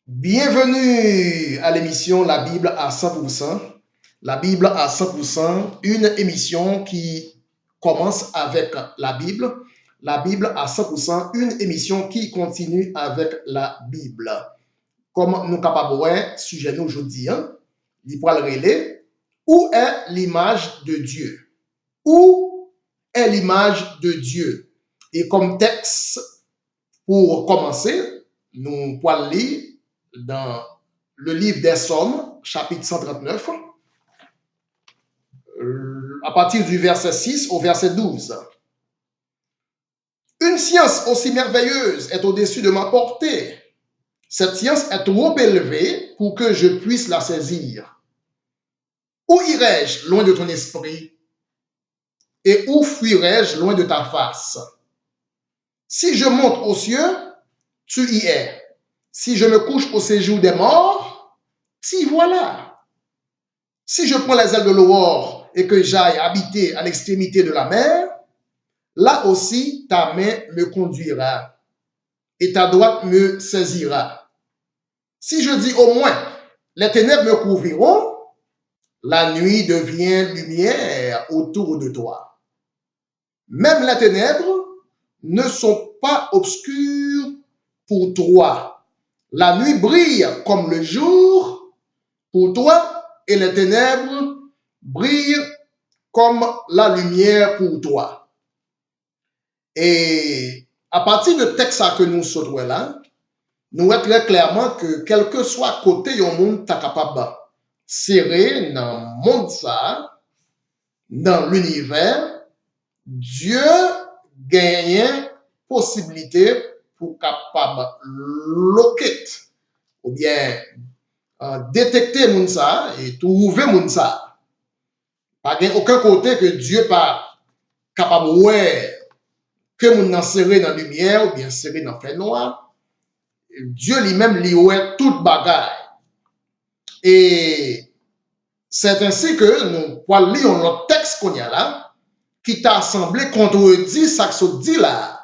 Bienvenue à l'émission La Bible à 100%. La Bible à 100%, une émission qui commence avec la Bible. La Bible à 100%, une émission qui continue avec la Bible. Comme nous capables de sujet nous aujourd'hui, il pourra le relayer. Où est l'image de Dieu? Où est l'image de Dieu? Et comme texte, pour commencer, nous pourrons lire dans le livre des Psaumes, chapitre 139, à partir du verset 6 au verset 12. Une science aussi merveilleuse est au-dessus de ma portée. Cette science est trop élevée pour que je puisse la saisir. Où irai-je loin de ton esprit? Et où fuirai-je loin de ta face? Si je monte aux cieux, tu y es. Si je me couche au séjour des morts, t'y voilà. Si je prends les ailes de l'aurore et que j'aille habiter à l'extrémité de la mer, là aussi ta main me conduira et ta droite me saisira. Si je dis au moins, les ténèbres me couvriront, la nuit devient lumière autour de toi. Même les ténèbres ne sont pas obscures pour toi. La nuit brille comme le jour pour toi et les ténèbres brillent comme la lumière pour toi. Et à partir de texte que nous sautons là, nous voyons très clairement que quel que soit côté yon monde ta capable serré dans le monde ça, dans l'univers, Dieu gagne possibilité pour capable loquer ou bien détecter moun ça et trouver moun ça. Pas aucun côté que Dieu pas capable ouais que moun nan serré dans la lumière ou bien serré dans le fait noir. Dieu lui-même lui ouais toute bagaille. Et c'est ainsi que nous pouvons lire notre texte qu'on y a là, qui t'a semblé contredit ça que se dit là.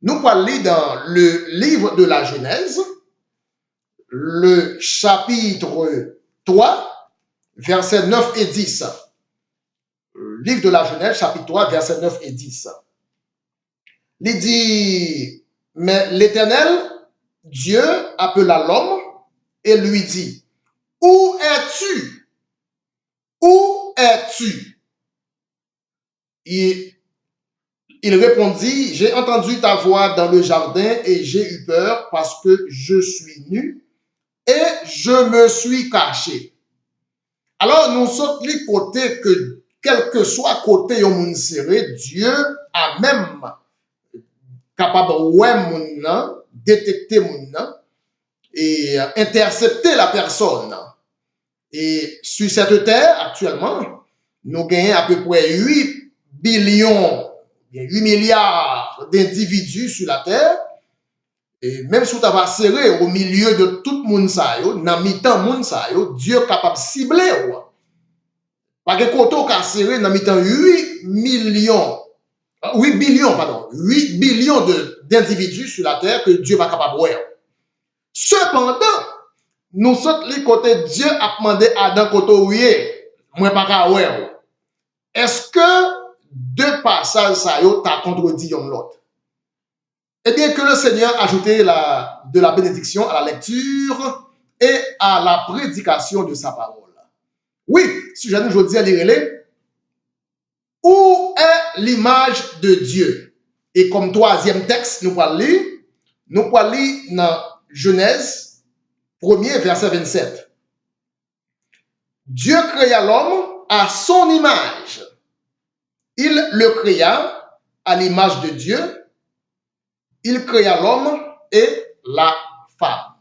Nous pouvons lire dans le livre de la Genèse, le chapitre 3, versets 9 et 10. Le livre de la Genèse, chapitre 3, versets 9 et 10. Il dit, mais l'Éternel, Dieu, appela l'homme et lui dit, où es-tu? Où es-tu? Il répondit, j'ai entendu ta voix dans le jardin et j'ai eu peur parce que je suis nu et je me suis caché. Alors, nous sommes les côtés que, quel que soit côté où moun serré, Dieu a même capable ouais moun nan, détecter moun nan, et intercepter la personne. Et sur cette terre, actuellement, nous gagnons à peu près 8 billions, 8 milliards d'individus sur la terre. Et même si tu vas serrer au milieu de tout le monde, dans mi-temps monde, Dieu est capable de cibler. Parce que quand on a serré dans mi-temps 8 millions, 8 billions, pardon, 8 billions d'individus sur la terre que Dieu va capable de voir. Cependant, nous sommes les côtés Dieu a demandé à Adam côté où moi pas qu'à voir. Est-ce que deux passages ça yo t'a contredit l'autre? Eh bien que le Seigneur a ajouté de la bénédiction à la lecture et à la prédication de sa parole. Oui, sujet nous aujourd'hui à lire. Où est l'image de Dieu? Et comme troisième texte, nous allons lire dans Genèse 1er, verset 27. Dieu créa l'homme à son image. Il le créa à l'image de Dieu. Il créa l'homme et la femme.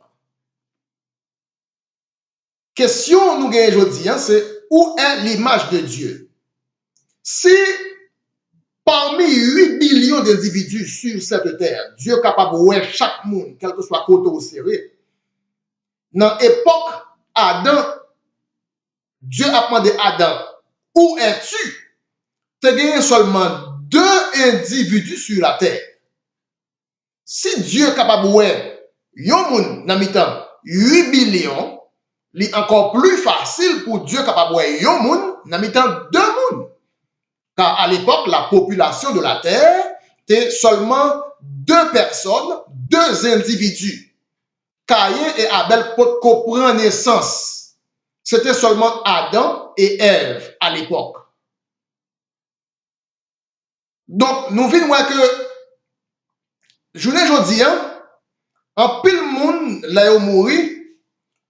Question nous gagnons aujourd'hui, c'est où est l'image de Dieu? Si parmi 8 billions d'individus sur cette terre, Dieu est capable de voir chaque monde, quel que soit côté ou serré, dans l'époque Adam, Dieu a demandé à Adam, où es-tu? Tu as seulement 2 individus sur la terre. Si Dieu est capable de voir yon moun dans mi-temps 8 billions, c'est encore plus facile pour Dieu capable de yon moun, dans mi-temps deux moun. Car à l'époque, la population de la terre était seulement deux personnes, deux individus. Caïn et Abel prennent naissance. C'était seulement Adam et Ève à l'époque. Donc, nous venons voir que, je ne dis pas, en pile monde, là, yo mouri,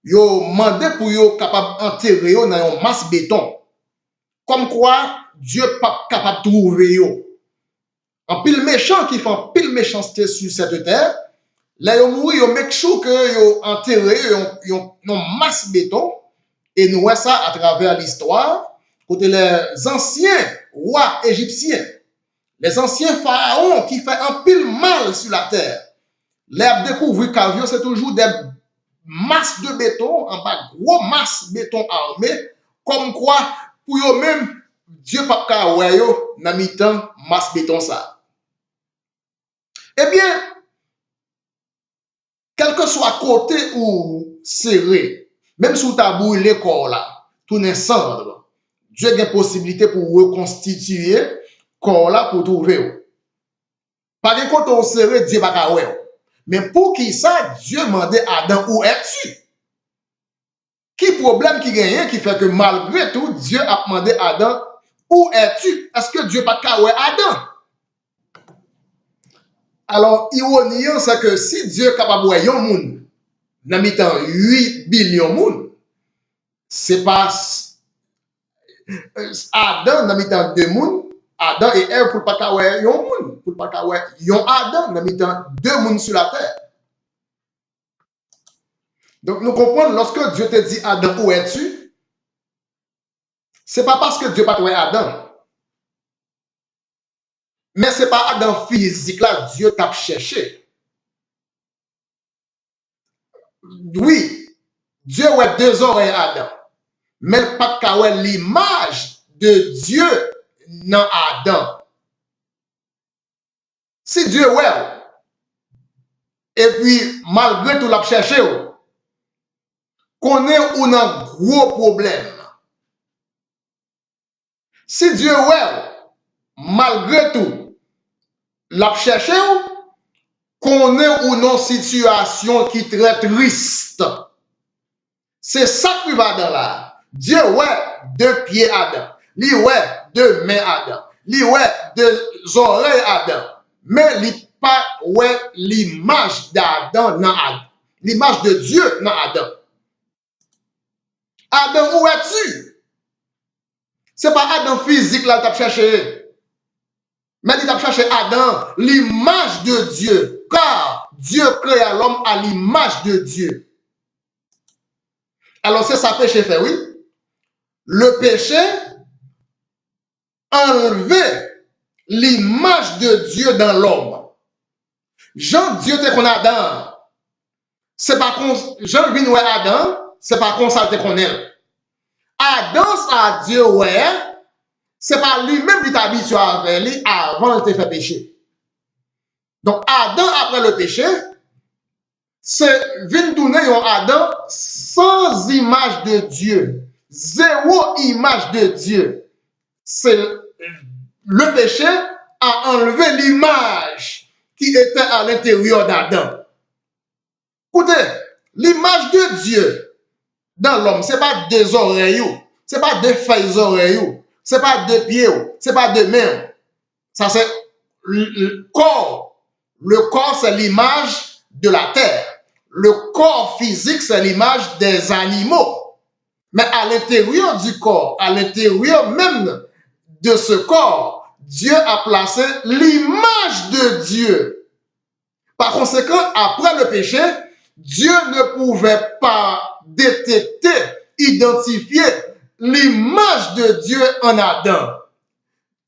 yo demandé pour yo capable enterrer yo dans une masse béton. Comme quoi, Dieu pas capable de trouver yo. En pile méchant qui font pile méchanceté sur cette terre, là, yo mouri, yo make sure que yo enterré yo masse béton. Et nous voyons ça à travers l'histoire, côté les anciens rois égyptiens, les anciens pharaons qui font un pile mal sur la terre. Les découvrir qu'avio, c'est toujours des masses de béton, en bas, gros masses de béton armées, comme quoi, pour eux-mêmes, Dieu pas qu'à ouais yo, dans mi-temps, masse béton ça. Eh bien, quel que soit côté ou serré, même si tu as brûlé le corps là, tout n'est cendre, Dieu a une possibilité pour reconstituer le corps là pour trouver. Par contre, quand on serré, Dieu pas qu'à ouais. Mais pour qui ça, Dieu demandait à Adam, où es-tu? Qui problème qui gagne qui fait que malgré tout, Dieu a demandé à Adam, où es-tu? Est-ce que Dieu pas qu'à ouais Adam? Alors, ironie, c'est que si Dieu est capable de voir un monde, dans mi-temps 8 billions de monde, c'est pas Adam dans mi-temps 2 monde, Adam et Ève pour pas qu'à voir un monde, pour pas qu'à voir un Adam dans mi-temps 2 monde sur la terre. Donc, nous comprenons, lorsque Dieu te dit Adam, où es-tu? Ce n'est pas parce que Dieu n'a pas trouvé Adam. Mais ce n'est pas Adam physique là, Dieu t'a cherché. Oui, Dieu a deux oreilles Adam. Mais pas qu'à l'image de Dieu dans Adam. Si Dieu est, et puis malgré tout l'a cherché, qu'on est ou un gros problème. Si Dieu est, malgré tout, l'a cherché, qu'on est ou une situation qui est très triste. C'est ça qui va dans là. Dieu ouais deux pieds Adam. Lui ouais deux mains Adam. Lui ouais deux oreilles Adam. Mais lui pas ouais l'image d'Adam dans Adam. L'image de Dieu dans Adam. Adam, où es-tu? C'est pas Adam physique là que tu as cherché. Mais il a cherché Adam, l'image de Dieu. Car Dieu créa l'homme à l'image de Dieu. Alors c'est ça péché fait, oui. Le péché enlevait l'image de Dieu dans l'homme. Jean Dieu te qu'on Adam. C'est pas qu'on Jean vient ouais Adam, c'est pas qu'on ça te connaît. Adam ça Dieu ouais, c'est pas lui-même qui t'habitue avec lui avant de te faire péché. Donc Adam après le péché, c'est vient tourner un Adam sans image de Dieu, zéro image de Dieu. C'est le péché a enlevé l'image qui était à l'intérieur d'Adam. Écoutez, l'image de Dieu dans l'homme, ce n'est pas deux oreilles, ce n'est pas deux feuilles oreilles, ce n'est pas deux pieds, ce n'est pas deux mains. Ça, c'est le corps. Le corps, c'est l'image de la terre. Le corps physique, c'est l'image des animaux. Mais à l'intérieur du corps, à l'intérieur même de ce corps, Dieu a placé l'image de Dieu. Par conséquent, après le péché, Dieu ne pouvait pas détecter, identifier l'image de Dieu en Adam.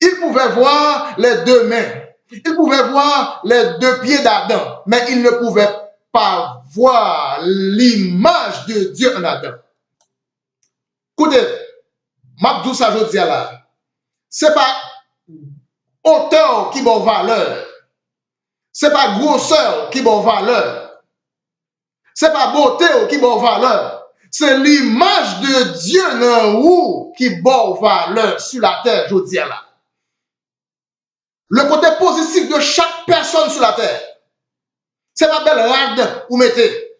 Il pouvait voir les deux mains, il pouvait voir les deux pieds d'Adam, mais il ne pouvait pas voir l'image de Dieu en Adam. Écoutez, Mabdou ça je dis là, c'est pas hauteur qui bon valeur, c'est pas grosseur qui bon valeur. Ce n'est pas beauté qui bon valeur. C'est l'image de Dieu dans vous qui bon valeur sur la terre, je dis là. Le côté positif de chaque personne sur la terre. C'est pas belle rade ou mettez.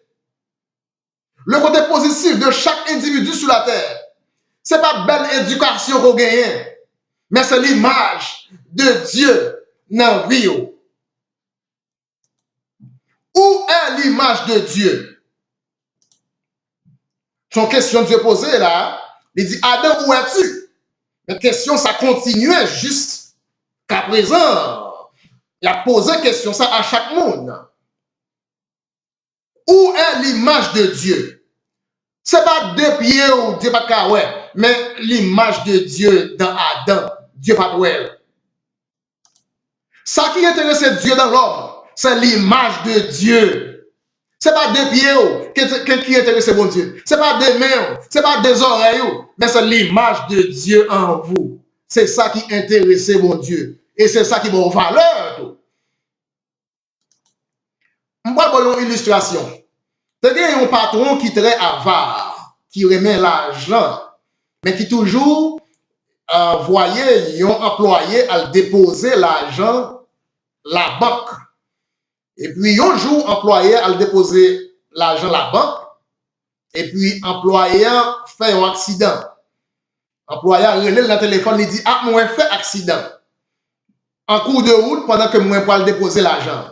Le côté positif de chaque individu sur la terre. C'est pas belle éducation qu'on gagne, mais c'est l'image de Dieu dans la vie. Où est l'image de Dieu? Son question de Dieu posée là, il dit Adam, où es-tu? La question, ça continuait jusqu'à présent. Il a posé question ça à chaque monde. Où est l'image de Dieu? Ce n'est pas deux pieds ou Dieu pas de ouais, mais l'image de Dieu dans Adam, Dieu pas de ouais. Ça qui intéresse Dieu dans l'homme, c'est l'image de Dieu. Ce n'est pas deux pieds qui intéresse mon Dieu. Ce n'est pas des mains, ce n'est pas des oreilles, mais c'est l'image de Dieu en vous. C'est ça qui intéresse mon Dieu. Et c'est ça qui a valeur. Je vais vous donner une illustration. C'est un patron qui est très avare, qui remet l'argent, mais qui toujours voyait un employé à déposer l'argent la banque. Et puis, un jour, employé à déposer l'argent la banque, et puis, employé fait un accident. Employé relève le téléphone, il dit, ah, moi, fait accident. En cours de route, pendant que moi, pour déposer l'argent.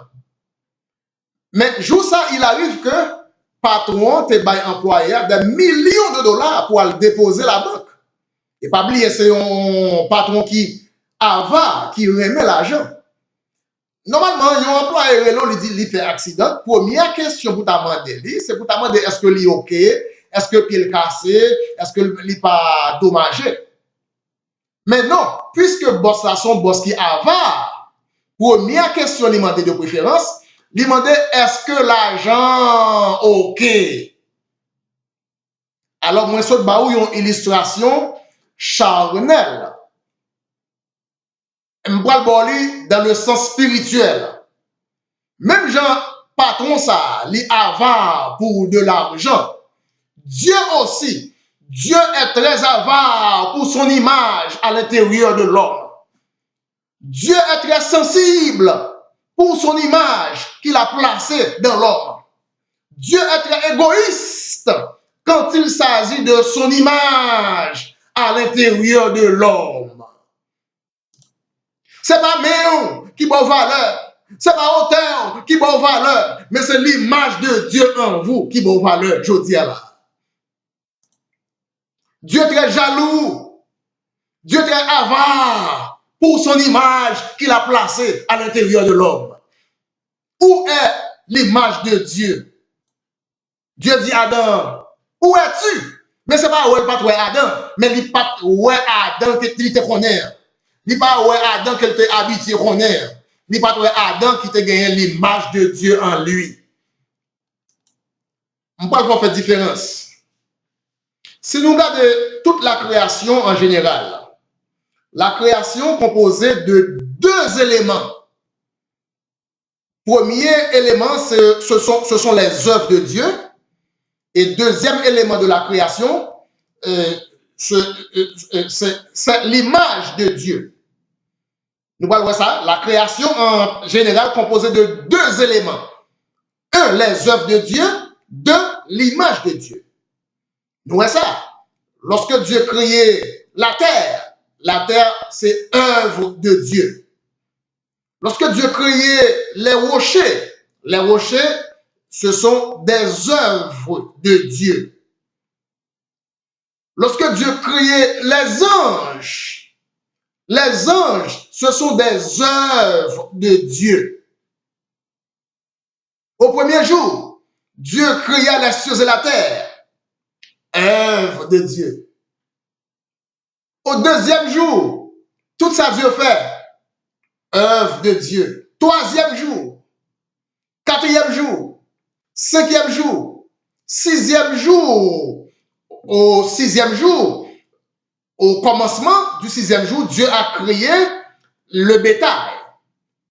Mais, jour ça, il arrive que patron te bail employé des millions de dollars pour aller déposer la banque. Et pas oublier, c'est un patron qui avare, qui remet l'argent. Normalement, un employé il dit il fait accident. Première question pour demander, c'est pour demander est-ce que il est OK, est-ce que il est cassé, est-ce que il n'est pas dommagé. Mais non, puisque boss là son boss qui avare, première question il demande de préférence, il demande est-ce que l'argent OK. Alors moi saute ba ou une illustration charnelle. M'bral dans le sens spirituel. Même Jean patron ça, li avare pour de l'argent. Dieu aussi, Dieu est très avare pour son image à l'intérieur de l'homme. Dieu est très sensible pour son image qu'il a placée dans l'homme. Dieu est très égoïste quand il s'agit de son image à l'intérieur de l'homme. Ce n'est pas Méon qui a valeur, ce n'est pas hauteur qui a valeur, mais c'est l'image de Dieu en vous qui a valeur, je dis là. Dieu est très jaloux, Dieu est très avare pour son image qu'il a placée à l'intérieur de l'homme. Où est l'image de Dieu? Dieu dit à Adam, où es-tu? Mais ce n'est pas où est pas toi Adam, mais il n'est pas où est Adam que tu te connais. Il n'est pas où est Adam qui te habité connaît. Il n'est pas où est Adam qui te gagné l'image de Dieu en lui. On parle pour faire différence. Si nous regardons toute la création en général, la création composée de deux éléments. Premier élément, ce sont les œuvres de Dieu. Et deuxième élément de la création, c'est l'image de Dieu. Nous voyons ça, la création en général composée de deux éléments. Un, les œuvres de Dieu. Deux, l'image de Dieu. Nous voyons ça. Lorsque Dieu créait la terre, c'est œuvre de Dieu. Lorsque Dieu créait les rochers, ce sont des œuvres de Dieu. Lorsque Dieu créait les anges, ce sont des œuvres de Dieu. Au premier jour, Dieu créa les cieux et la terre, œuvre de Dieu. Au deuxième jour, tout ça Dieu fait, œuvre de Dieu. Troisième jour, quatrième jour, cinquième jour, sixième jour. Au sixième jour, au commencement du sixième jour, Dieu a créé le bétail.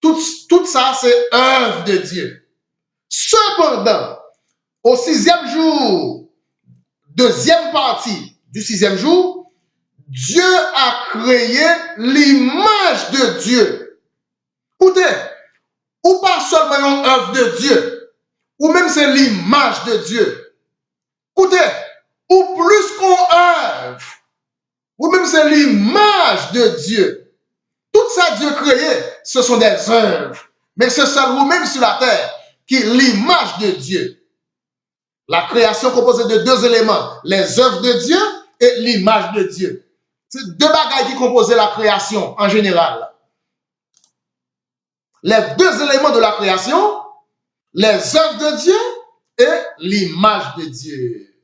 Tout ça, c'est œuvre de Dieu. Cependant, Au sixième jour, deuxième partie du sixième jour, Dieu a créé l'image de Dieu. Écoutez, ou pas seulement une œuvre de Dieu, ou même c'est l'image de Dieu. Écoutez, ou plus qu'on œuvre, ou même c'est l'image de Dieu. Tout ça Dieu créé, ce sont des œuvres. Mais c'est seul vous-même sur la terre qui est l'image de Dieu. La création composée de deux éléments, les œuvres de Dieu et l'image de Dieu. C'est deux bagages qui composent la création en général. Les deux éléments de la création, les œuvres de Dieu et l'image de Dieu.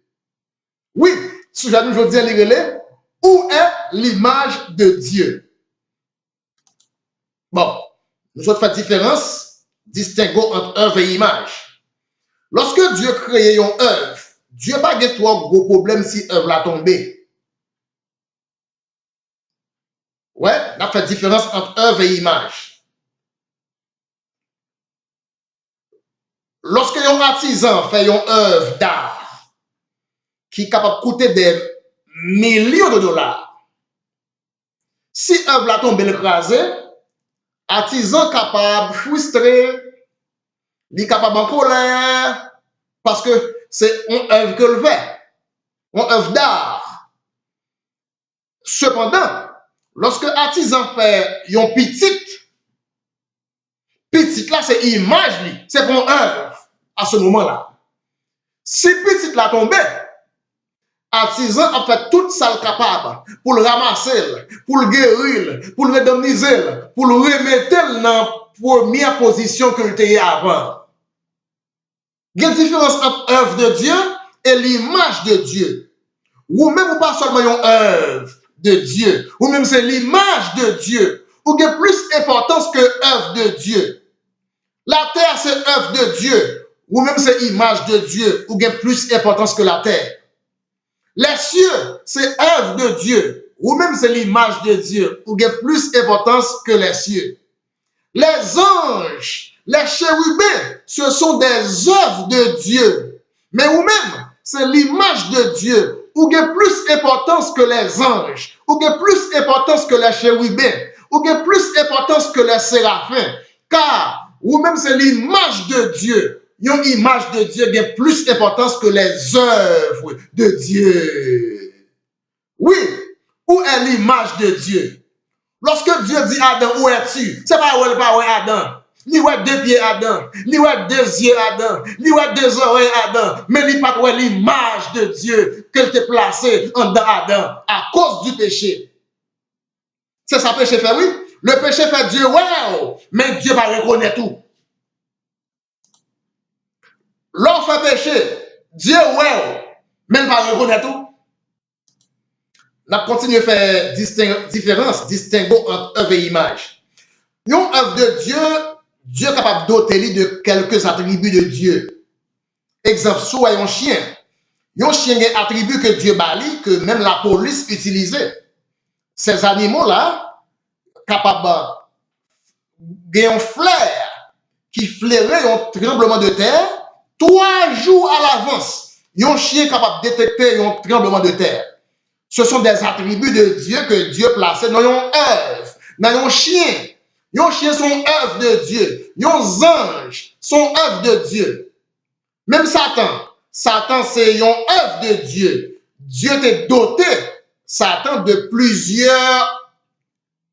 Oui, si j'avais aujourd'hui lire, où est l'image de Dieu? Bon, nous autres faisons différence, distinguons entre œuvre et image. Lorsque Dieu crée une œuvre, Dieu n'a pas trois gros problèmes si l'œuvre a tombé. Ouais, on a fait différence entre œuvre et image. Lorsque un artisan fait une œuvre d'art qui est capable de coûter des millions de dollars, si l'œuvre a tombé l'écrasé, artisan capable, frustré, il est capable en colère, parce que c'est une œuvre que le fait, une œuvre d'art. Cependant, lorsque l'artisan fait une petite là, c'est image, c'est pour une œuvre à ce moment-là. Si petite là tombé, artisan a fait tout ça le capable pour le ramasser, pour le guérir, pour le redonniser, pour le remettre dans la première position que était avant. Il y a une différence entre l'œuvre de Dieu et l'image de Dieu. Ou même ou pas seulement une œuvre de Dieu, ou même c'est l'image de Dieu, ou il y a plus d'importance que l'œuvre de Dieu. La terre c'est œuvre de Dieu, ou même c'est image de Dieu, ou il y a plus d'importance que la terre. Les cieux c'est œuvre de Dieu, ou même c'est l'image de Dieu, ou il y a plus d'importance que les cieux. Les anges, les chérubins, ce sont des œuvres de Dieu. Mais vous-même, c'est l'image de Dieu, ou qui a plus d'importance que les anges, ou qui a plus d'importance que les chérubins, ou qui a plus d'importance que les séraphins. Car vous-même, c'est l'image de Dieu. Une image de Dieu qui a plus d'importance que les œuvres de Dieu. Oui, où est l'image de Dieu? Lorsque Dieu dit Adam, où es-tu? C'est pas où est Adam. Ni ouais deux pieds Adam, ni ouais deux yeux Adam, ni ouais deux oreilles Adam, mais ni pas ouais l'image de Dieu qu'elle t'a placée en dedans Adam à cause du péché. C'est ça péché fait, oui. Le péché fait Dieu, ouais, mais Dieu va reconnaître tout. L'homme fait péché, Dieu, ouais, mais il va reconnaître tout. On continue à faire différence, distinguo entre œuvre et image. Une œuvre de Dieu, Dieu est capable de doter de quelques attributs de Dieu. Exemple, soit un chien. Un chien a un attribut que Dieu bali, que même la police utilisait. Ces animaux-là, capables de un flair qui flairait un tremblement de terre, 3 jours à l'avance. Un chien capable de détecter un tremblement de terre. Ce sont des attributs de Dieu que Dieu plaçait dans une œuvre, dans un chien. Les chiens sont œuvre de Dieu. Les anges sont œuvre de Dieu. Même Satan c'est une œuvre de Dieu. Dieu t'a doté, Satan, de plusieurs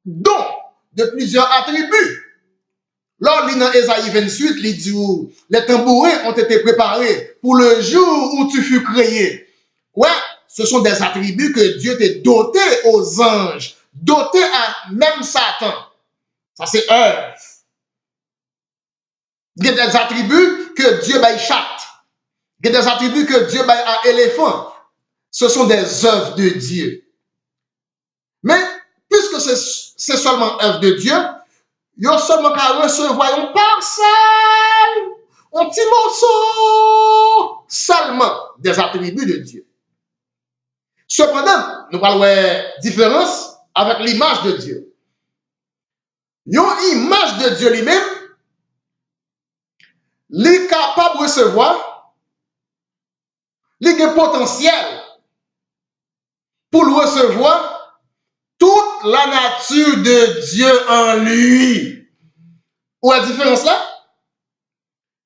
dons, de plusieurs attributs. Lors dans Ésaïe 28, il dit les tambourins ont été préparés pour le jour où tu fus créé. Ouais, ce sont des attributs que Dieu t'a doté aux anges, doté à même Satan. Ça, c'est œuvre. Il y a des attributs que Dieu baille chat. Il y a des attributs que Dieu baille à éléphant. Ce sont des œuvres de Dieu. Mais, puisque c'est seulement œuvre de Dieu, il y a seulement qu'à recevoir une parcelle, un petit morceau, seulement des attributs de Dieu. Cependant, nous parlons de différence avec l'image de Dieu. Une image de Dieu lui-même, il est capable de recevoir il a un potentiel pour recevoir toute la nature de Dieu en lui. Où est la différence là?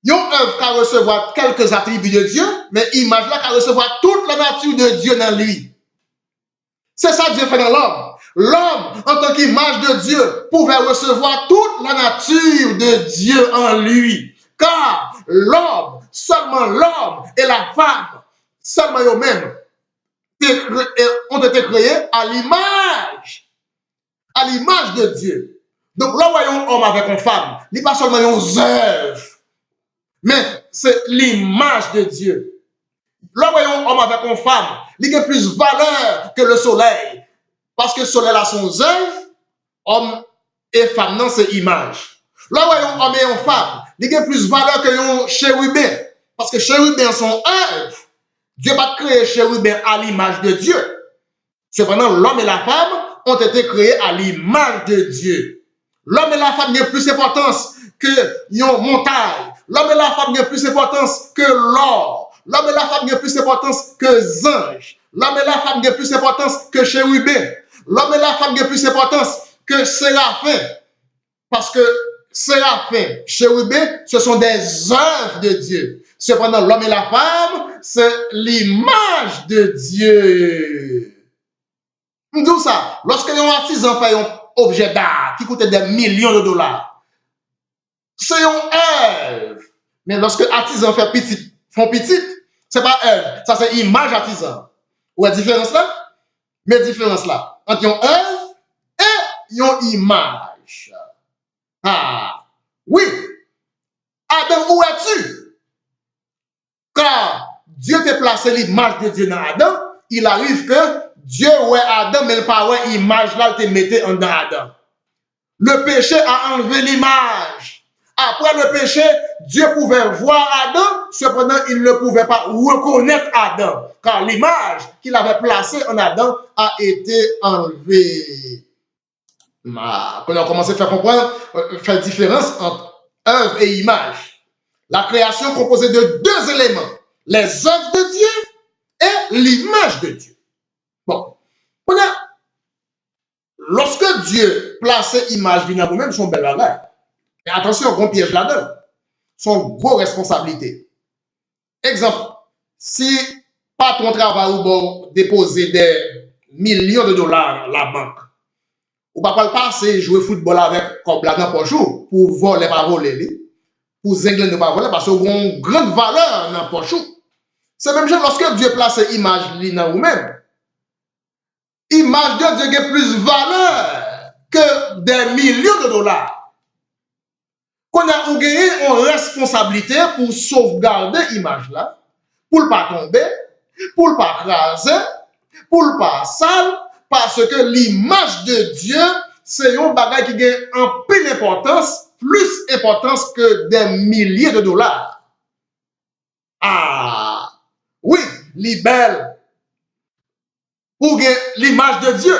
Une œuvre qui recevoir quelques attributs de Dieu, mais image là qui recevoir toute la nature de Dieu dans lui. C'est ça que Dieu fait dans l'homme. L'homme, en tant qu'image de Dieu, pouvait recevoir toute la nature de Dieu en lui. Car l'homme, seulement l'homme et la femme, seulement eux-mêmes, ont été créés à l'image de Dieu. Donc là, voyons homme avec une femme, il n'est pas seulement une œuvre, mais c'est l'image de Dieu. Là, voyons homme avec une femme, il a plus valeur que le soleil. Parce que le soleil a son œuvre, homme et femme, non, c'est image. Là, voyons homme et une femme, il a plus valeur que un chérubin. Parce que chérubin sont œuvre. Dieu n'a pas créé chérubin à l'image de Dieu. Cependant, l'homme et la femme ont été créés à l'image de Dieu. L'homme et la femme ont plus d'importance que une montagne. L'homme et la femme ont plus d'importance que l'or. L'homme et la femme ont plus d'importance que les anges. L'homme et la femme ont plus d'importance que chérubin. L'homme et la femme ont plus d'importance que séraphins. Parce que séraphins, chérubin, ce sont des œuvres de Dieu. Cependant, l'homme et la femme, c'est l'image de Dieu. D'où ça? Lorsque un artisan fait un objet d'art qui coûte des millions de dollars, c'est une œuvre. Mais lorsque l'artisan fait petit, font petit, c'est pas œuvre, ça c'est image artisan. Où est la différence là? Mais la différence là, entre une œuvre et une image. Ah, oui. Adam, où es-tu? Car Dieu t'a placé l'image de Dieu dans Adam, il arrive que Dieu ouais Adam, mais le pas ouais image là, il te mettait en dans Adam. Le péché a enlevé l'image. Après le péché, Dieu pouvait voir Adam, cependant il ne pouvait pas reconnaître Adam, car l'image qu'il avait placée en Adam a été enlevée. Quand on a commencé à faire comprendre, faire la différence entre œuvre et image. La création composée de deux éléments, les œuvres de Dieu et l'image de Dieu. Bon, lorsque Dieu place image dans vous-même, son bel bagage. Et attention, gros piège là-dedans. Son gros responsabilité. Exemple, si patron travail ou bon déposer des millions de dollars à la banque, ou pas le passer jouer football avec comme là dans pochou pour voler pas voler, pour zingler ne pas voler parce qu'on a une grande valeur dans pochou. C'est même chose lorsque Dieu place image dans vous-même. Image de Dieu a plus valeur que des millions de dollars. Qu'on a gagné une responsabilité pour sauvegarder l'image là, pour ne pas tomber, pour ne pas craser, pour ne pas sale, parce que l'image de Dieu, c'est un bagage qui a un peu d'importance, plus d'importance que des milliers de dollars. Ah, oui, libelle pour l'image de Dieu,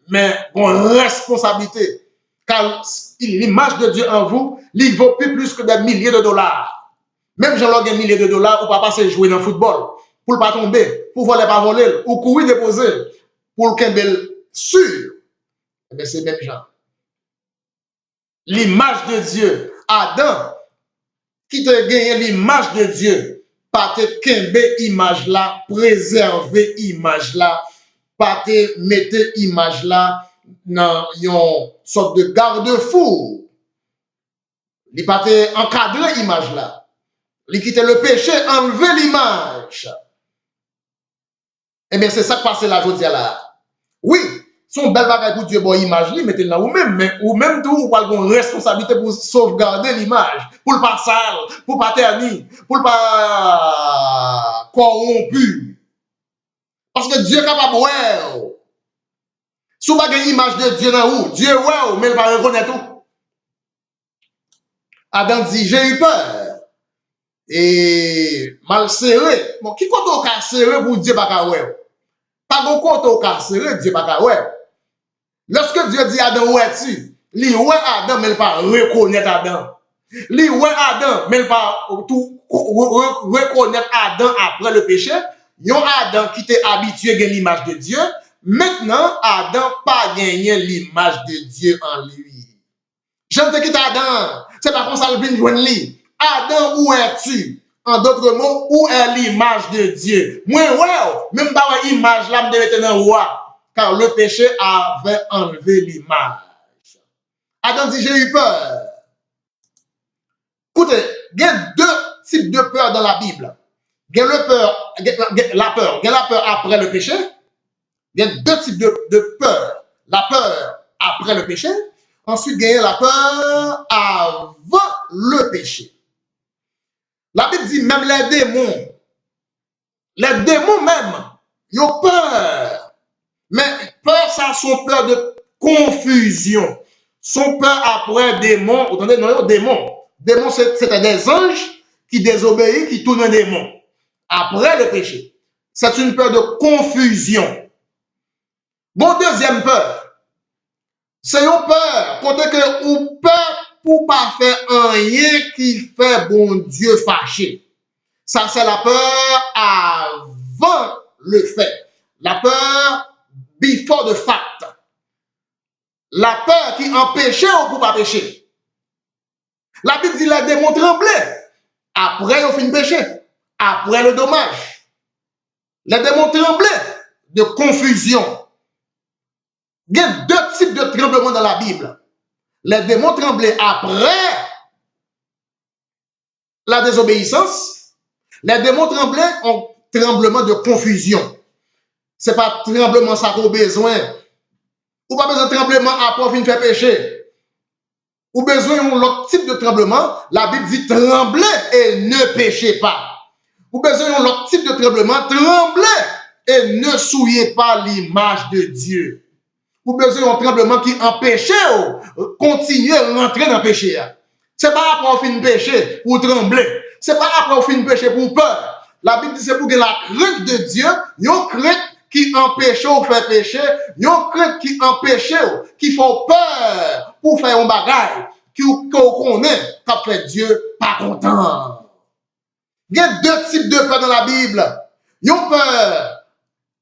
mais une responsabilité. Car l'image de Dieu en vous, il vaut plus que des milliers de dollars. Même si j'ai des milliers de dollars, ou pas passer jouer dans le football, pour ne pas tomber, pour voler pas voler, ou courir déposer, pour qu'il ait sûr. Mais c'est même genre. L'image de Dieu, Adam, qui te gagne l'image de Dieu, pas te kembe image là, préserver image là, pas te mettre image là dans une sorte de garde-fou. Il pas te encadrer image là. Il quitte le péché, enlever l'image. Eh bien, c'est ça qui passe là, je dis là. Oui, son bel bagage pour Dieu, bon, image, mettez là vous-même, mais ou même tout, vous avez une responsabilité pour sauvegarder l'image, pour le pas sale, pour pas ternir, pour le pas corrompu. Parce que Dieu est capable de voir. Si vous avez une image de Dieu dans vous, Dieu ouais, mais il va reconnaître tout. Adam dit, j'ai eu peur. Et mal serré. Bon, qui compte au cas serré pour Dieu pas ouais? Pas de compte au cas serré, Dieu pas ouais. Lorsque Dieu dit Adam, où es-tu? Lui, ouais Adam, mais il ne pas reconnaître Adam. Lui, ouais Adam, mais il ne pas tout reconnaître Adam après le péché. yon Adam qui était habitué à l'image de Dieu, maintenant Adam pas gagné l'image de Dieu en lui. J'entends qui Adam, c'est pas comme ça le vient joindre lui. Adam, où es-tu? En d'autres mots, où est l'image de Dieu? Moi, ouais, même pas l'image là, me devait être un roi, car le péché avait enlevé l'image. Adam dit, j'ai eu peur. Écoutez, il y a deux types de peur dans la Bible. Il y a la peur après le péché. Il y a deux types de peur. La peur après le péché. Ensuite, il y a la peur avant le péché. La Bible dit même les démons même, ils ont peur. Mais peur, ça, sont peur de confusion. Son peur après démon, vous entendez, non, démon. Démon, c'était des anges qui désobéissent, qui tournent un démon. Après le péché. C'est une peur de confusion. Bon, deuxième peur. C'est une peur. Côté que ou peur pour pas faire rien qui fait bon Dieu fâché. Ça, c'est la peur avant le fait. La peur before the fact. La peur qui empêchait ou pour pas pécher. La Bible dit les démons tremblaient. Après, ils ont fait un péché. Après le dommage. Les démons tremblaient de confusion. Il y a deux types de tremblements dans la Bible. Les démons tremblaient après la désobéissance. Les démons tremblaient en tremblement de confusion. Ce n'est pas tremblement ça qu'on a besoin. Ou pas besoin de tremblement après fin faire péché. Ou besoin d'un autre type de tremblement. La Bible dit tremblez et ne péchez pas. Ou besoin d'un autre type de tremblement. Tremblez et ne souillez pas l'image de Dieu. Ou besoin d'un tremblement qui empêche continuer à rentrer dans le péché. Ce n'est pas après fin péché pour trembler. Ce n'est pas après fin péché pour peur. La Bible dit c'est pour que la crainte de Dieu, une crainte qui empêche de faire péché, une crainte qui empêche, qui font peur pour faire un bagage, qu'on connaît, qu'a fait Dieu pas content. Il y a deux types de peur dans la Bible. Une peur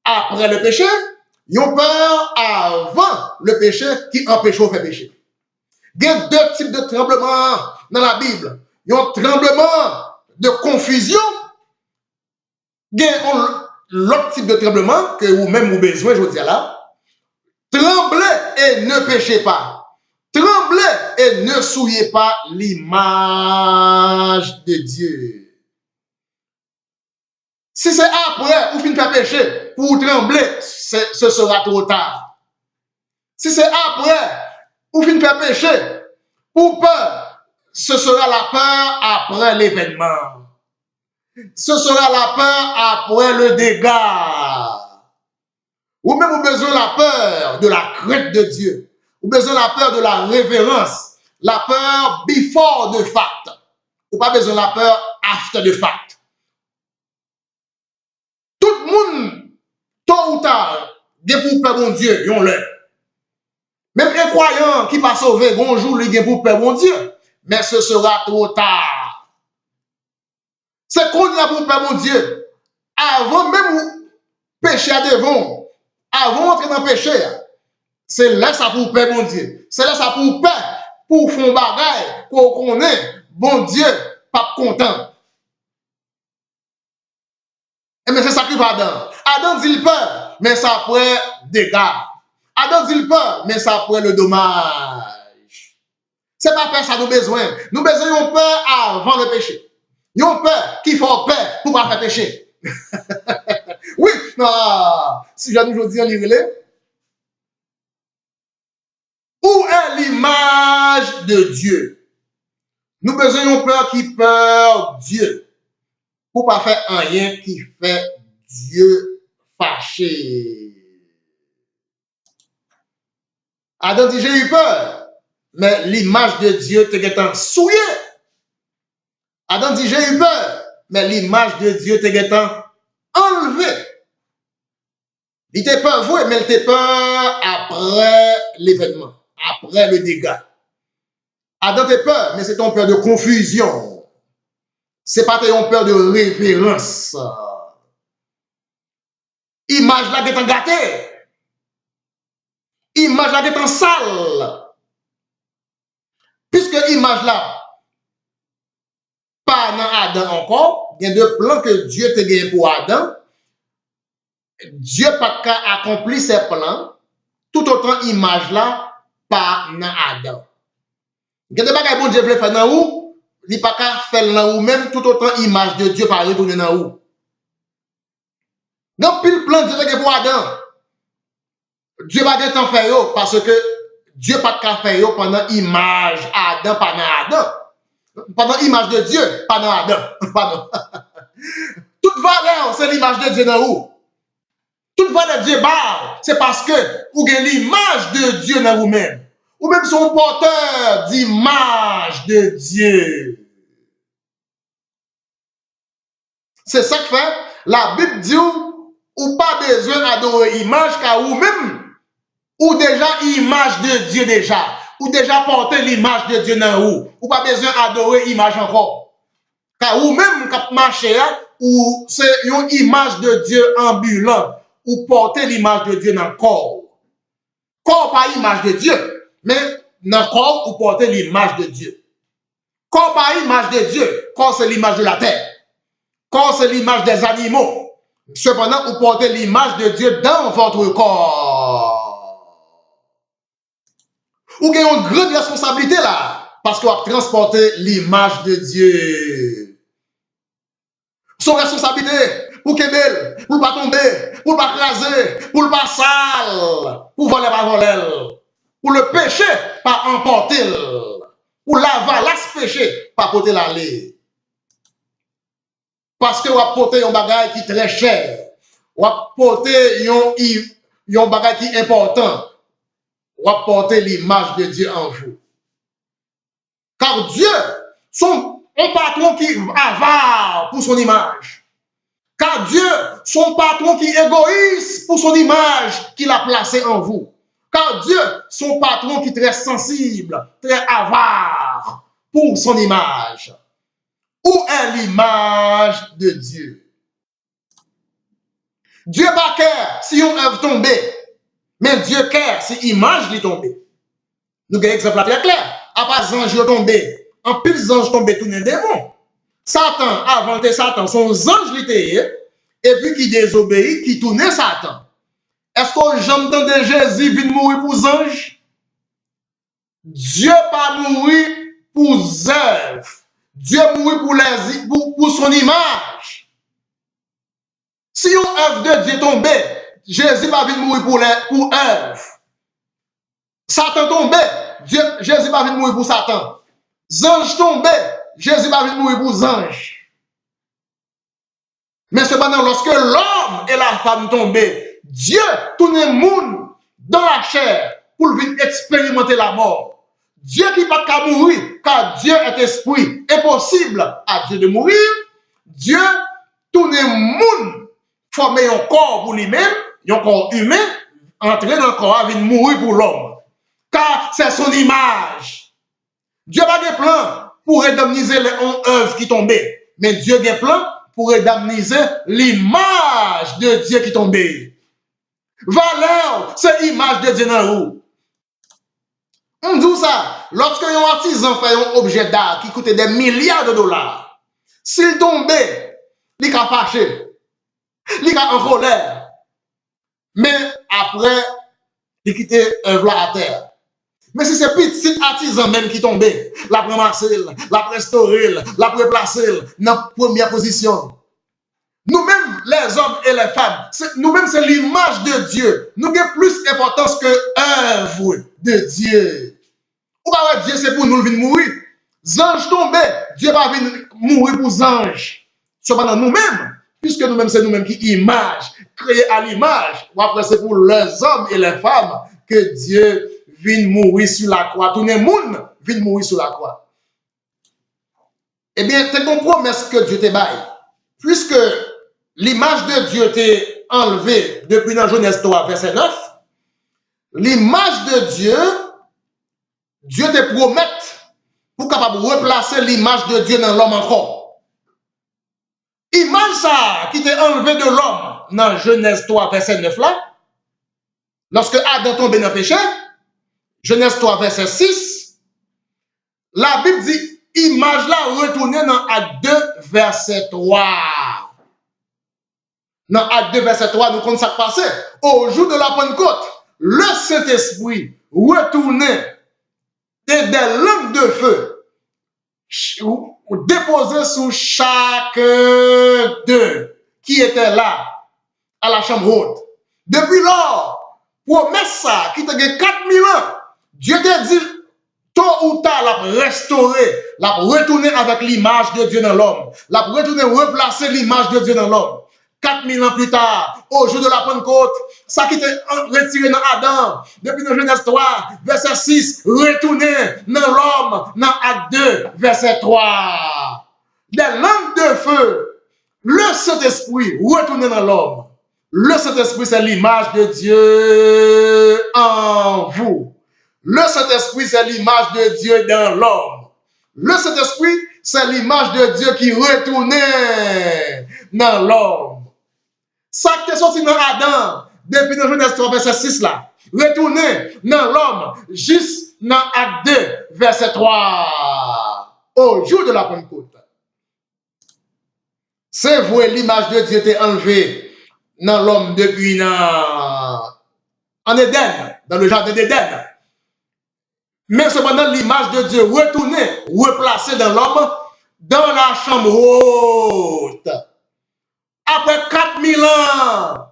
après le péché, une peur avant le péché qui empêche de faire péché. Il y a deux types de tremblements dans la Bible. Il y a un tremblement de confusion. Il y a l'autre type de tremblement que vous-même vous besoin, je vous dis là. Tremblez et ne péchez pas. Tremblez et ne souillez pas l'image de Dieu. Si c'est après vous finissez par pécher, pour trembler, ce sera trop tard. Si c'est après vous finissez par pécher, pour peur, ce sera la peur après l'événement. Ce sera la peur après le dégât. Ou même vous besoin de la peur de la crainte de Dieu. Vous besoin de la peur de la révérence. La peur before the fact. Ou pas besoin de la peur after the fact. Tout le monde, tôt ou tard, vient pour peur mon Dieu, yon l'heure. Même un croyant qui pas sauvé, bonjour, il vient pour peur mon Dieu. Mais ce sera trop tard. C'est qu'on y a pour peur mon Dieu. Avant même péché à devant. Avant d'entrer dans le péché, c'est là ça pour paix, mon Dieu. C'est là ça pour paix, pour faire bagaille, pour qu'on ait, bon Dieu, pas content. Et mais c'est ça qui va Adam. Adam dit le peur, mais ça après dégâts. Adam dit le peur, mais ça après le dommage. C'est pas peur ça nous besoin. Nous besoin de peur avant le péché. Nous avons peur qu'il faut peur pour pas faire péché. Oui, non. Si j'ai aujourd'hui en livre, où est l'image de Dieu? Nous besoin d'une peur qui peur Dieu. Pour pas faire rien qui fait Dieu fâché. Adam dit, j'ai eu peur. Mais l'image de Dieu t'est souillée. Adam dit, j'ai eu peur. Mais l'image de Dieu t'est enlevée. Il était peur, vous, mais il était peur après l'événement, après le dégât. Adam était peur, mais c'est une peur de confusion. C'est pas une peur de révérence. image là est en gâté. Image là est en sale. Puisque image là, pas dans Adam encore, il y a deux plans que Dieu te gagné pour Adam. Dieu pas qu'à accomplir ses plans, tout autant image là, pas dans Adam. Il y a des bagages bon Dieu veut faire dans où, il pas qu'à faire dans où même, tout autant image de Dieu pas retourner dans où. Donc, pile plan Dieu te gagné pour Adam. Dieu va de temps faire parce que Dieu pas qu'à faire pendant image Adam, pas dans Adam. Pendant image de Dieu, pas dans Adam. Pardon. Toute valeur, c'est l'image de Dieu dans où? Toute valeur de Dieu, c'est parce que vous avez l'image de Dieu dans vous-même. Ou même son porteur d'image de Dieu. C'est ça que fait, la Bible dit, ou pas besoin d'adorer image, car vous-même, ou déjà image de Dieu déjà. Ou déjà porter l'image de Dieu dans vous. Ou pas besoin d'adorer image encore. Car vous-même, quand vous marchez, ou c'est une image de Dieu ambulant. Ou porter l'image de Dieu dans le corps. Corps pas image de Dieu, mais dans le corps, ou porter l'image de Dieu. Corps pas image de Dieu, corps c'est l'image de la terre. Corps c'est l'image des animaux. Cependant, vous portez l'image de Dieu dans votre corps. Vous avez une grande responsabilité là, parce que vous transportez l'image de Dieu. Son responsabilité. Pour qu'il belle, pour pas tomber, pour pas craser, pour pas sale, pour voler pas voler, pour le péché pas emporter, pour la valasse péché pas porter l'aller. Parce que vous portez un bagage qui est très cher, vous portez un bagage qui est important, vous portez l'image de Dieu en vous. Car Dieu, son patron qui avare pour son image. Car Dieu, son patron qui est égoïste pour son image qu'il a placée en vous. Car Dieu, son patron qui est très sensible, très avare pour son image. Où est l'image de Dieu? Dieu pas care si on œuvre tombée, mais Dieu care si l'image est tombée. Nous avons un exemple très clair. Après les anges tombés, en pile les anges tombés, tout les démons. Satan, avant de Satan, son ange était, et puis qui désobéit, qui tournait Satan. Est-ce que j'entends de Jésus venir mourir pour les anges? Dieu pas mourir pour les œuvres. Dieu mourit pour son image. Si une œuvre de Dieu tombait, Jésus va venir mourir pour œuvre. Satan tombait, Jésus va venir mourir pour Satan. Anges tombaient, Jésus va venir mourir pour les anges. Mais cependant, lorsque l'homme et la femme tombaient, Dieu tourne le monde dans la chair pour venir expérimenter la mort. Dieu qui n'a pas qu'à mourir, car Dieu est esprit. Impossible à Dieu de mourir. Dieu tourne le monde, former un corps pour lui-même, un corps humain, entrer dans le corps, venir mourir pour l'homme. Car c'est son image. Dieu n'a pas de plan pour indemniser les œuvres qui tombaient. Mais Dieu a des plans pour indemniser l'image de Dieu qui tombait. Valeur, c'est l'image de Dieu dans vous. On dit ça, lorsque un artisan fait un objet d'art qui coûtait des milliards de dollars, s'il tombait, il a fâché, il a en colère. Mais après, il quittait œuvre à terre. Mais si c'est petit artisan même qui tombait, la ramasser, la restaurer, la replacer dans la première position. Nous-mêmes, les hommes et les femmes, nous-mêmes, c'est l'image de Dieu. Nous avons plus d'importance que œuvre de Dieu. Ou pas Dieu, c'est pour nous venir mourir. Les anges tombaient, Dieu va venir mourir pour les anges. Cependant, nous-mêmes, puisque nous-mêmes, c'est nous-mêmes qui image, créés à l'image, ou après, c'est pour les hommes et les femmes que Dieu vient mourir sur la croix. Tout le monde vient mourir sur la croix. Eh bien, c'est une promesse que Dieu te baille. Puisque l'image de Dieu t'est enlevée depuis dans Genèse 3, verset 9, l'image de Dieu, Dieu te promet pour capable replacer l'image de Dieu dans l'homme encore. Image ça qui t'est enlevée de l'homme, dans Genèse 3, verset 9 là, lorsque Adam tombé dans le péché, Genèse 3, verset 6, la Bible dit, image là retournée dans Acte 2, verset 3. Dans Acte 2, verset 3, nous comptons ça passé. Au jour de la Pentecôte, le Saint-Esprit retournait et des langues de feu déposées sur chacun d'eux qui était là à la chambre haute. Depuis lors, promesse ça qui te gagne 4000 ans, Dieu te dit tôt ou tard, la restaurer, la retourner avec l'image de Dieu dans l'homme, la retourner replacer l'image de Dieu dans l'homme. 4000 ans plus tard, au jour de la Pentecôte, ça qui était retiré dans Adam, depuis dans Genèse 3, verset 6, retourné dans l'homme, dans Acte 2, verset 3. Des langues de feu, le Saint-Esprit retourné dans l'homme. Le Saint-Esprit, c'est l'image de Dieu en vous. Le Saint-Esprit, c'est l'image de Dieu dans l'homme. Le Saint-Esprit, c'est l'image de Dieu qui retournait dans l'homme. Ça qui est sorti dans Adam, depuis dans Genèse 3, verset 6 là, retourner dans l'homme, juste dans Acte 2, verset 3, au jour de la Pentecôte. C'est vrai, l'image de Dieu était enlevée dans l'homme depuis en Éden, dans le jardin d'Éden. Mais cependant, l'image de Dieu retournée, replacée dans l'homme, dans la chambre haute. Après 4000 ans,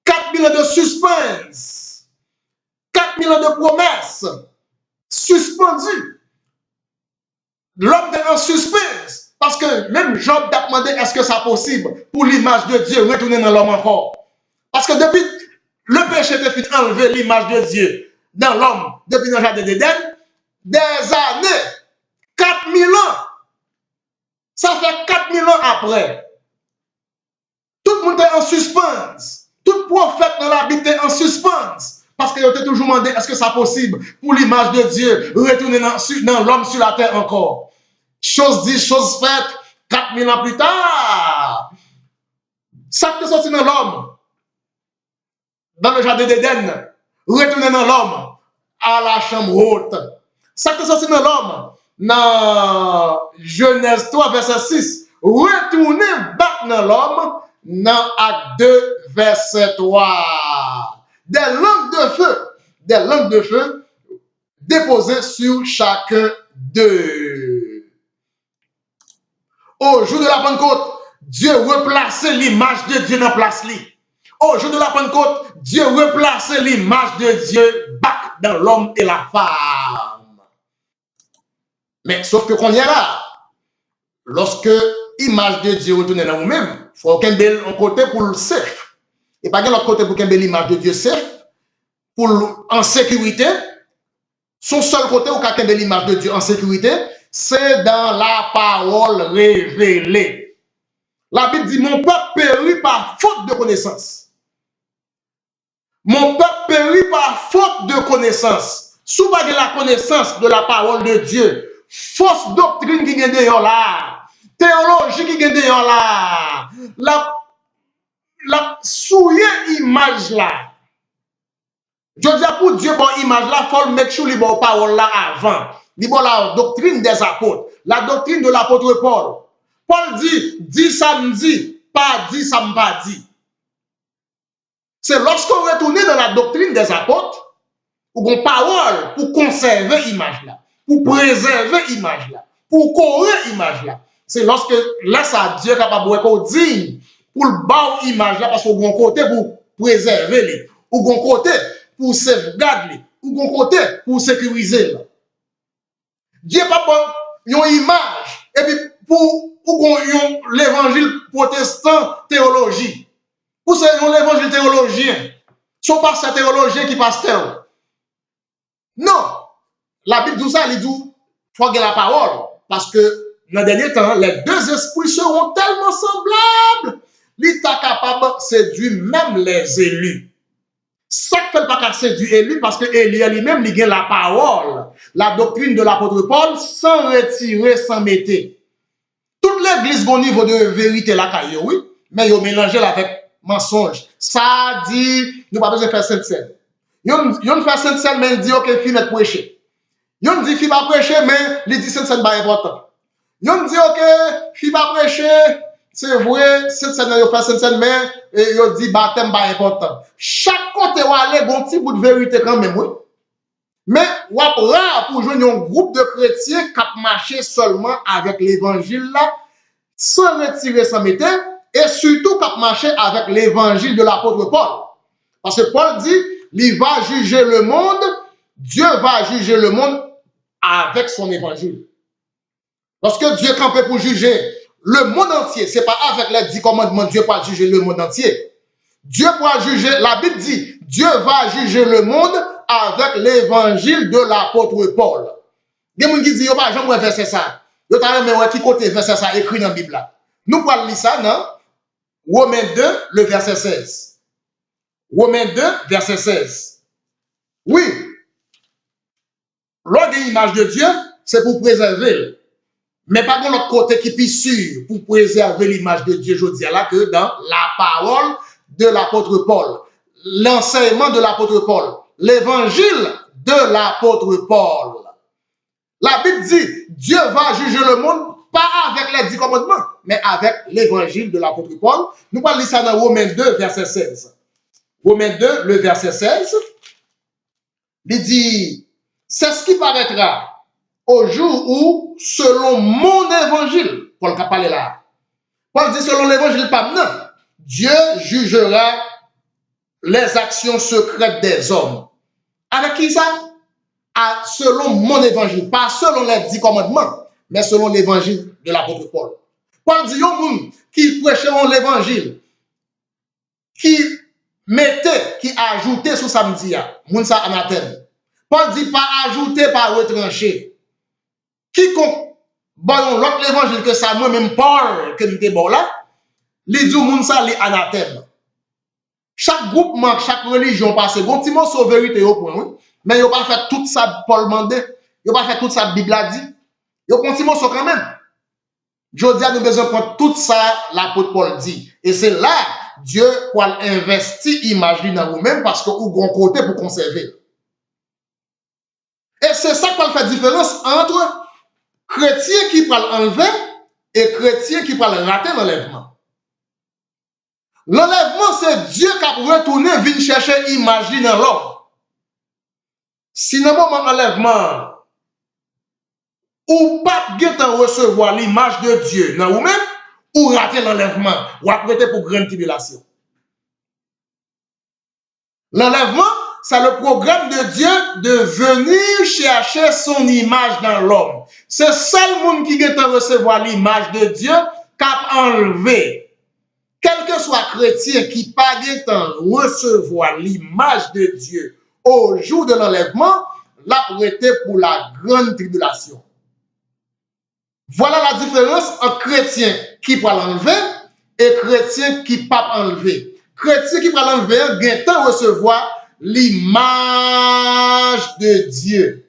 4000 ans de suspense, 4000 ans de promesses, suspendues. L'homme est en suspense. Parce que même Job t'a demandé est-ce que c'est possible pour l'image de Dieu retourner dans l'homme encore. Parce que depuis le péché de fait enlever l'image de Dieu dans l'homme, depuis le jardin d'Éden, des années, 4000 ans, ça fait 4000 ans après. Tout le monde est en suspense. Tout prophète dans la Bible est en suspense. Parce qu'il a toujours demandé est-ce que c'est possible pour l'image de Dieu retourner dans l'homme sur la terre encore. Chose dit, chose faite, 4000 ans plus tard. Ça qui est sorti dans l'homme, dans le jardin d'Éden, retourner dans l'homme à la chambre haute. Ça qui est sorti dans l'homme, dans Genèse 3, verset 6, retourner back dans l'homme, dans Acte 2, verset 3. Des langues de feu déposées sur chacun d'eux. Au jour de la Pentecôte, Dieu replaçait l'image de Dieu dans place. Au jour de la Pentecôte, Dieu replaçait l'image de Dieu back dans l'homme et la femme. Mais sauf que qu'on y est là, lorsque l'image de Dieu retourne dans vous-même, il faut qu'il y ait un côté pour le safe. Et pas l'autre côté pour qu'il y ait l'image de Dieu safe, pour en sécurité. Son seul côté où il y ait l'image de Dieu en sécurité, c'est dans la parole révélée. La Bible dit, mon peuple périt par faute de connaissance. Mon peuple périt par faute de connaissance. Souvent, la connaissance de la parole de Dieu, fausse doctrine qui est dehors là, théologie qui est dehors là, la souillée image là. Je dis pour Dieu, bon image là, il faut mettre sur les bonnes paroles là avant. Il y a la doctrine des apôtres, la doctrine de l'apôtre Paul. Paul dit ça me dit, pas dit ça me pas dit. C'est lorsqu'on retourne dans la doctrine des apôtres, ou une parole pour conserver l'image là, pour préserver l'image là, pour courir l'image là. C'est lorsque là, ça Dieu capable de dire pour le bas l'image là, parce qu'on a un côté pour préserver, ou un côté pour sauvegarder, ou un côté pour sécuriser. Dieu n'a pas une image, et puis pour l'évangile protestant théologie, pour l'évangile théologien, ce n'est pas ce théologien qui pasteur. Non, la Bible dit ça, elle dit, il faut garder la parole, parce que dans le dernier temps, les deux esprits seront tellement semblables, l'État capable de séduire même les élus. Ça ne fait pas qu'à séduire Élie, parce que Élie lui-même, il a la parole, la doctrine de l'apôtre Paul, sans retirer, sans mettre. Toute l'église au niveau de vérité, la oui, mais il a mélangé avec mensonge. Ça dit, nous pas besoin de faire sainte scène. Yon fait sainte scène, mais il dit, ok, fille n'est prêcher. Yon dit, fille va prêcher, mais il dit, sainte scène pas important. Yon dit, ok, fille va prêcher, c'est vrai, sainte scène, yon fait sainte scène, mais yon dit, baptême pas important. Chaque côté où aller, bon petit bout de vérité quand même, oui. Mais, ou après, pour jouer un groupe de chrétiens qui marché seulement avec l'évangile là, sans retirer, sans mettre, et surtout qui marché avec l'évangile de l'apôtre Paul. Parce que Paul dit, il va juger le monde, Dieu va juger le monde avec son évangile. Parce que Dieu campait pour juger le monde entier, ce n'est pas avec les 10 commandements, Dieu va juger le monde entier. Dieu va juger, la Bible dit, Dieu va juger le monde avec l'évangile de l'apôtre Paul. Il y a des gens qui disent, yo, j'aime verset ça. Yo, t'as même qui côté verset ça écrit dans la Bible là. Nous pouvons lire ça dans Romains 2, le verset 16. Romains 2, verset 16. Oui. L'ordre de l'image de Dieu, c'est pour préserver. Mais pas de l'autre côté qui est sûr pour préserver l'image de Dieu, je dis là que dans la parole de l'apôtre Paul, l'enseignement de l'apôtre Paul, l'évangile de l'apôtre Paul. La Bible dit, Dieu va juger le monde, pas avec les 10 commandements, mais avec l'évangile de l'apôtre Paul. Nous allons lire ça dans Romains 2, verset 16. Romains 2, le verset 16, il dit, c'est ce qui paraîtra au jour où, selon mon évangile, Paul a parlé là, Paul dit, selon l'évangile, pas maintenant, Dieu jugera les actions secrètes des hommes. Avec qui ça? Selon mon évangile, pas selon les 10 commandements, mais selon l'évangile de l'apôtre Paul. Paul dit, yon moun qui prêcheront l'évangile, qui mettait, qui ajoutait sous samedi, moun sa anathème. Paul dit, pas ajouter, pas retrancher. Quiconque, bon, l'autre évangile que ça, moi-même, Paul, que nous t'es bon là, les dit, moun sa, les anathèmes. Chaque groupement, chaque religion passe, bon, petit mot sur vérité au point, oui. Mais il n'a pas fait tout ça, Paul mandé. Il n'a pas fait tout ça, Bible a dit. Il y a un petit mot sur quand même. Je dis à nous besoin de prendre tout ça, l'apôtre Paul dit. Et c'est là, Dieu pour investir l'image dans vous-même parce que vous avez un côté pour conserver. Et c'est ça qui fait différence entre chrétiens qui parlent enlever et chrétiens qui parlent rater l'enlèvement. L'enlèvement, c'est Dieu qui a retourné, vient chercher l'image dans l'homme. Si dans le moment d'enlèvement, ou pas recevoir l'image de Dieu dans vous-même, ou rater l'enlèvement, ou apprêter pour grande tribulation. L'enlèvement, c'est le programme de Dieu de venir chercher son image dans l'homme. C'est seul monde qui vient recevoir l'image de Dieu qui a enlevé. Quel que soit chrétien qui pas recevoir l'image de Dieu au jour de l'enlèvement, l'a prêté pour la grande tribulation. Voilà la différence entre chrétien qui peut l'enlever et chrétien qui ne peut pas enlever. Chrétien qui peut l'enlever, il a recevoir l'image de Dieu.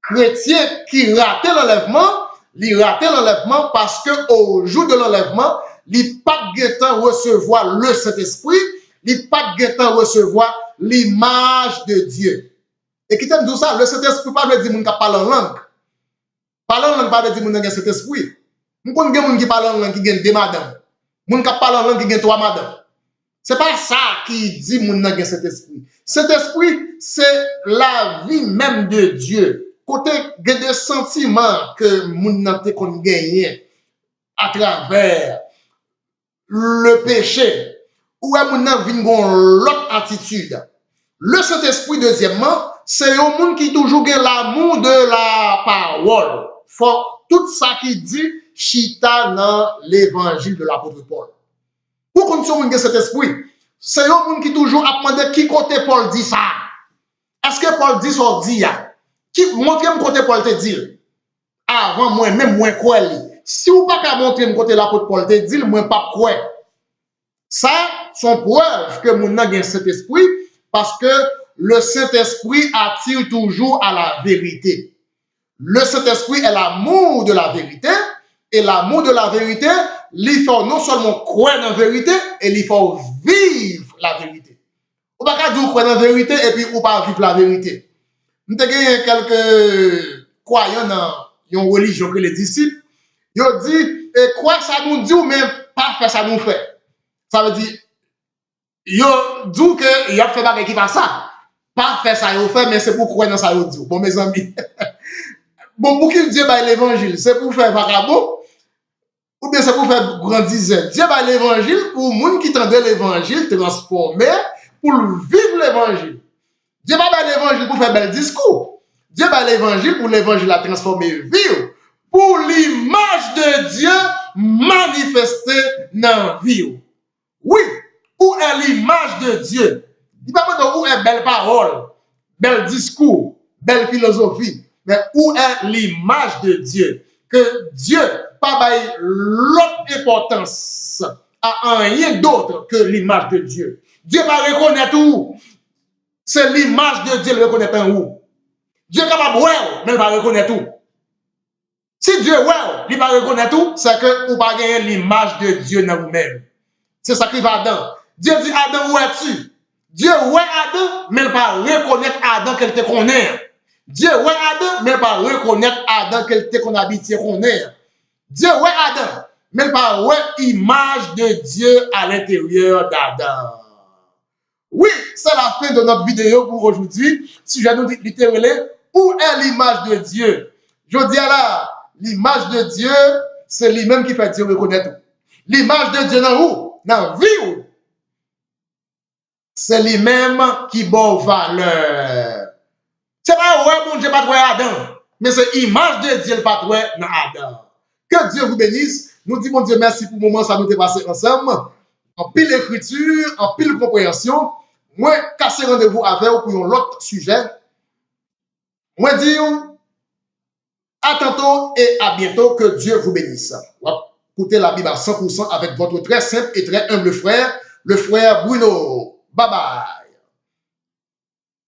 Chrétien qui rate l'enlèvement, il rate l'enlèvement parce qu'au jour de l'enlèvement, il n'a pas recevoir le Saint-Esprit, il n'a pas recevoir l'image de Dieu. Et qui t'aime tout ça, le Saint-Esprit pas veut dire moun qui parle en langue. Parler en langue pas veut dire moun qui a cet esprit. Moun connait moun qui parle en langue qui gagne deux madames. Moun qui parle en langue qui gagne trois madames. C'est pas ça qui dit moun qui a cet esprit. Cet esprit, c'est la vie même de Dieu. Côté des sentiments que moun nan te kon gagné à travers le péché. Ou moun nan vinn gon l'autre attitude. Le Saint-Esprit, deuxièmement, c'est un monde qui toujours gagne l'amour de la parole. Faut tout ça qui dit chita dans l'évangile de l'apôtre Paul. Pour qu'on soit cet esprit, c'est un monde qui toujours a demandé qui côté Paul dit ça. Est-ce que Paul dit ça dit ya? Qui montre côté Paul te dit? Avant moi même moi quoi li. Si vous pas qu'à montrer côté l'apôtre Paul te dit, moi pas quoi. Ça sont preuves que mon nan gagne cet esprit parce que le Saint-Esprit attire toujours à la vérité. Le Saint-Esprit est l'amour de la vérité et l'amour de la vérité il faut non seulement croire dans la vérité, et il faut vivre la vérité. Ou pas dire croire dans la vérité et puis ou pas vivre la vérité. Nous avons quelques croyants dans une religion que les disciples, ils ont dit, croire ça nous dit ou même pas faire ça nous fait. Ça veut dire, ils ont dit que ils ont fait pas qui pas ça. Pas faire ça, ils ont fait, mais c'est pour croire dans ça, ils ont dit. Bon, mes amis. Bon, pour qui Dieu baille l'évangile, c'est pour faire vagabond, ou bien c'est pour faire grandir. Dieu baille l'évangile pour les gens qui tendent l'évangile, transformer, pour vivre l'évangile. Dieu baille l'évangile pour faire bel discours. Dieu baille l'évangile pour l'évangile à transformer vie, pour l'image de Dieu manifestée dans la vie. Oui, où est l'image de Dieu? Il ne va pas où est belle parole, bel discours, belle philosophie. Mais où est l'image de Dieu? Que Dieu pas baille l'autre importance à rien d'autre que l'image de Dieu. Dieu va reconnaître où? C'est l'image de Dieu le reconnaît en où? Dieu est capable de voir, mais il va reconnaître où? Si Dieu voit, il va reconnaître où? C'est que vous pas gagner l'image de Dieu dans vous-même. C'est ça qui va Adam. Dieu dit Adam, où es-tu? Dieu voit Adam, mais il va reconnaître Adam qu'elle te connaît. Dieu voit Adam, mais il va reconnaître Adam qu'elle te qu'on habite qu'on est. Dieu voit Adam, mais il va voir l'image de Dieu à l'intérieur d'Adam. Oui, c'est la fin de notre vidéo pour aujourd'hui. Si je nous dis littéralement, où est l'image de Dieu? Je dis là, l'image de Dieu, c'est lui-même qui fait Dieu reconnaître. L'image de Dieu dans où? Dans la vie. C'est lui-même qui bon valeur. C'est pas ouais, bon Dieu, pas de Adam. Mais c'est l'image de Dieu, pas de dans Adam. Que Dieu vous bénisse. Nous disons, mon Dieu, merci pour le moment, ça nous est passé ensemble. En pile écriture, en pile compréhension. Moi, casser rendez-vous avec vous pour un autre sujet. Moi, dis à tantôt et à bientôt. Que Dieu vous bénisse. Écoutez la Bible à 100% avec votre très simple et très humble frère, le frère Bruno. Bye bye.